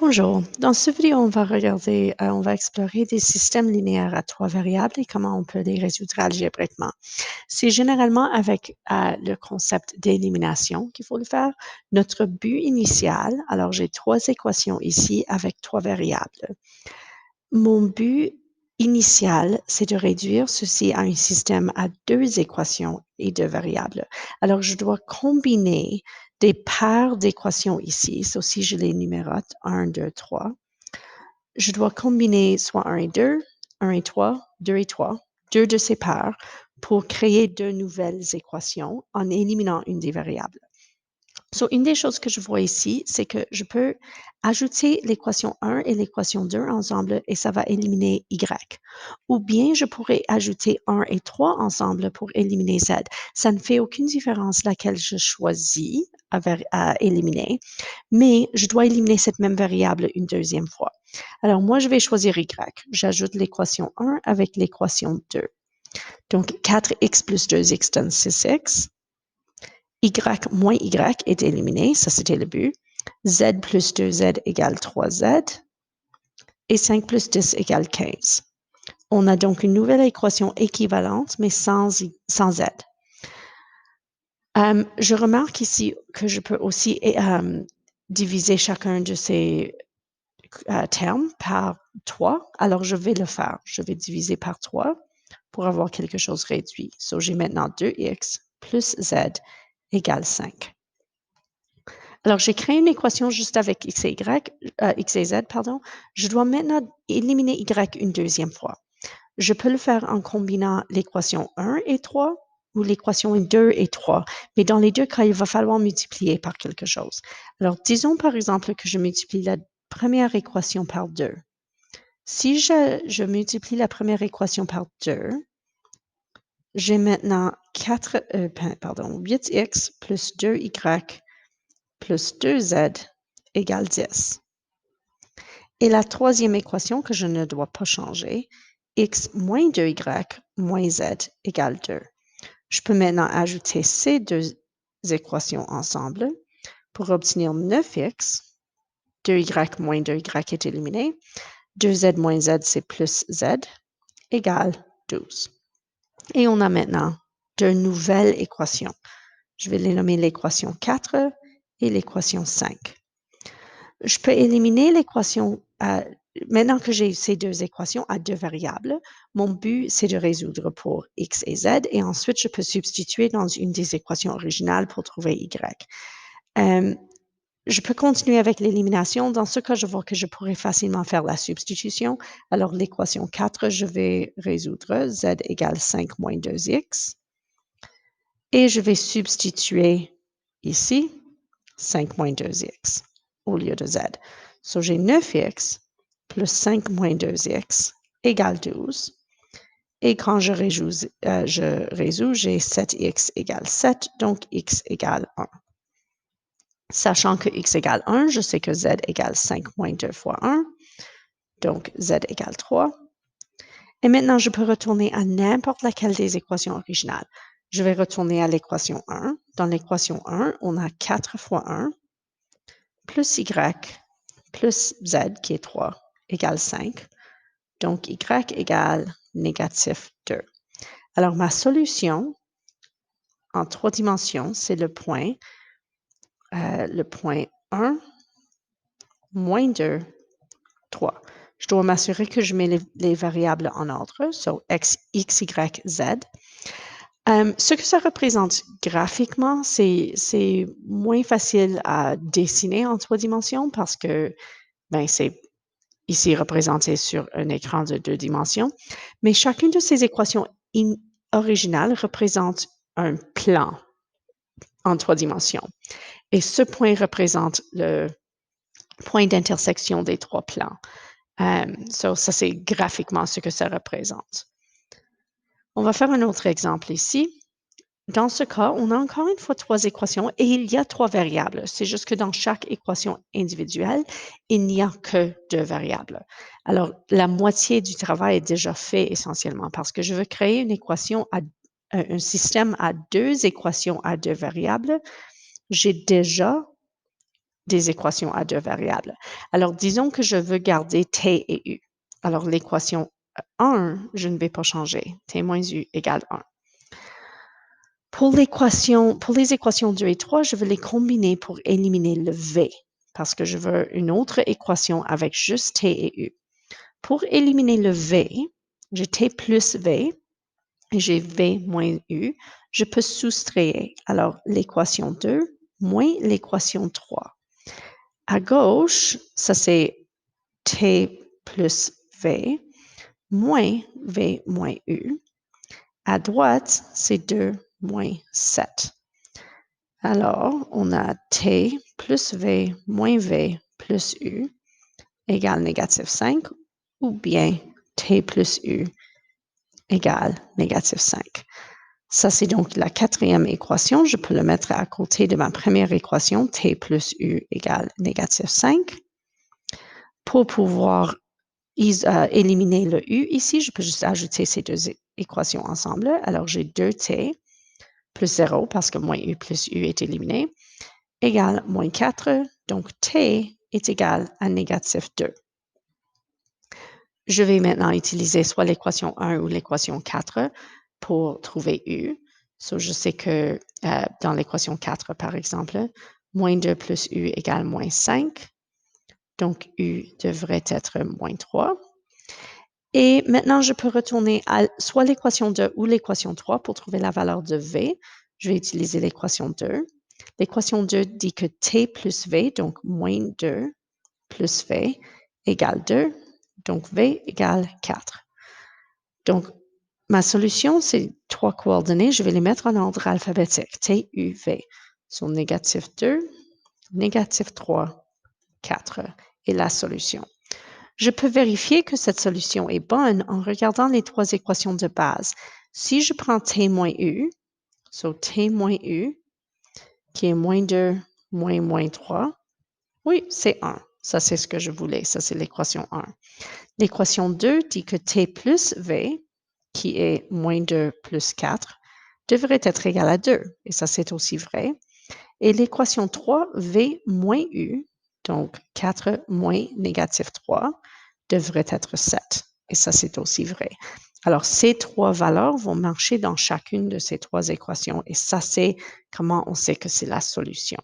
Bonjour. Dans cette vidéo, on va explorer des systèmes linéaires à trois variables et comment on peut les résoudre algébriquement. C'est généralement avec le concept d'élimination qu'il faut le faire. Notre but initial, alors j'ai trois équations ici avec trois variables. Mon but initial, c'est de réduire ceci à un système à deux équations et deux variables. Alors, je dois combiner des paires d'équations ici. So, si je les numérote, 1, 2, 3, je dois combiner soit 1 et 2, 1 et 3, 2 et 3, deux de ces paires pour créer deux nouvelles équations en éliminant une des variables. So, une des choses que je vois ici, c'est que je peux ajouter l'équation 1 et l'équation 2 ensemble et ça va éliminer Y. Ou bien je pourrais ajouter 1 et 3 ensemble pour éliminer Z. Ça ne fait aucune différence laquelle je choisis à éliminer, mais je dois éliminer cette même variable une deuxième fois. Alors moi, je vais choisir Y. J'ajoute l'équation 1 avec l'équation 2. Donc 4x plus 2x donne 6x. Y moins Y est éliminé, ça c'était le but. Z plus 2Z égale 3Z. Et 5 plus 10 égale 15. On a donc une nouvelle équation équivalente, mais sans Z. Je remarque ici que je peux aussi diviser chacun de ces termes par 3. Alors, je vais le faire. Je vais diviser par 3 pour avoir quelque chose réduit. So, j'ai maintenant 2x plus Z égale 5. Alors, j'ai créé une équation juste avec x et z, pardon. Je dois maintenant éliminer y une deuxième fois. Je peux le faire en combinant l'équation 1 et 3 ou l'équation 2 et 3. Mais dans les deux cas, il va falloir multiplier par quelque chose. Alors, disons par exemple que je multiplie la première équation par 2. Si je multiplie la première équation par 2, j'ai maintenant 8x plus 2y plus 2z égale 10. Et la troisième équation que je ne dois pas changer, x moins 2y moins z égale 2. Je peux maintenant ajouter ces deux équations ensemble pour obtenir 9x. 2y moins 2y est éliminé. 2z moins z, c'est plus z, égale 12. Et on a maintenant deux nouvelles équations. Je vais les nommer l'équation 4 et l'équation 5. Je peux éliminer l'équation, maintenant que j'ai ces deux équations à deux variables, mon but, c'est de résoudre pour x et z, et ensuite, je peux substituer dans une des équations originales pour trouver y. Je peux continuer avec l'élimination. Dans ce cas, je vois que je pourrais facilement faire la substitution. Alors, l'équation 4, je vais résoudre z égale 5 moins 2x. Et je vais substituer ici 5 moins 2x au lieu de z. So, j'ai 9x plus 5 moins 2x égale 12. Et quand je résous, j'ai 7x égale 7, donc x égale 1. Sachant que x égale 1, je sais que z égale 5 moins 2 fois 1, donc z égale 3. Et maintenant, je peux retourner à n'importe laquelle des équations originales. Je vais retourner à l'équation 1. Dans l'équation 1, on a 4 fois 1 plus y plus z, qui est 3, égale 5. Donc, y égale négatif 2. Alors, ma solution en trois dimensions, c'est le point 1, moins 2, 3. Je dois m'assurer que je mets les variables en ordre, so x, y, z. Ce que ça représente graphiquement, c'est moins facile à dessiner en trois dimensions parce que c'est ici représenté sur un écran de deux dimensions. Mais chacune de ces équations originales représente un plan en trois dimensions. Et ce point représente le point d'intersection des trois plans. Ça, c'est graphiquement ce que ça représente. On va faire un autre exemple ici. Dans ce cas, on a encore une fois trois équations et il y a trois variables. C'est juste que dans chaque équation individuelle, il n'y a que deux variables. Alors, la moitié du travail est déjà fait essentiellement parce que je veux créer une équation un système à deux équations à deux variables. J'ai déjà des équations à 2 variables. Alors, disons que je veux garder t et u. Alors, l'équation 1, je ne vais pas changer. T moins u égale 1. Pour les équations 2 et 3, je veux les combiner pour éliminer le v, parce que je veux une autre équation avec juste t et u. Pour éliminer le v, j'ai t plus v et j'ai v moins u. Je peux soustraire alors l'équation 2 moins l'équation 3. À gauche, ça c'est t plus v moins v moins u. À droite, c'est 2 moins 7. Alors, on a t plus v moins v plus u égale négatif 5 ou bien t plus u égale négatif 5. Ça, c'est donc la quatrième équation. Je peux le mettre à côté de ma première équation, t plus u égale négatif 5. Pour pouvoir éliminer le u ici, je peux juste ajouter ces deux équations ensemble. Alors, j'ai 2t plus 0 parce que moins u plus u est éliminé, égale moins 4. Donc, t est égal à négatif 2. Je vais maintenant utiliser soit l'équation 1 ou l'équation 4 pour trouver u. Je sais que dans l'équation 4, par exemple, moins 2 plus u égale moins 5. Donc, u devrait être moins 3. Et maintenant, je peux retourner à soit l'équation 2 ou l'équation 3 pour trouver la valeur de v. Je vais utiliser l'équation 2. L'équation 2 dit que t plus v, donc moins 2 plus v, égale 2. Donc, v égale 4. Donc, ma solution, c'est 3 coordonnées. Je vais les mettre en ordre alphabétique. T, U, V. Sont négatif 2, négatif 3, 4. Et la solution. Je peux vérifier que cette solution est bonne en regardant les 3 équations de base. Si je prends T moins U, T moins U, qui est moins 2, moins 3, oui, c'est 1. Ça, c'est ce que je voulais. Ça, c'est l'équation 1. L'équation 2 dit que T plus V, qui est moins 2 plus 4, devrait être égal à 2. Et ça, c'est aussi vrai. Et l'équation 3, V moins U, donc 4 moins négatif 3, devrait être 7. Et ça, c'est aussi vrai. Alors, ces 3 valeurs vont marcher dans chacune de ces 3 équations. Et ça, c'est comment on sait que c'est la solution.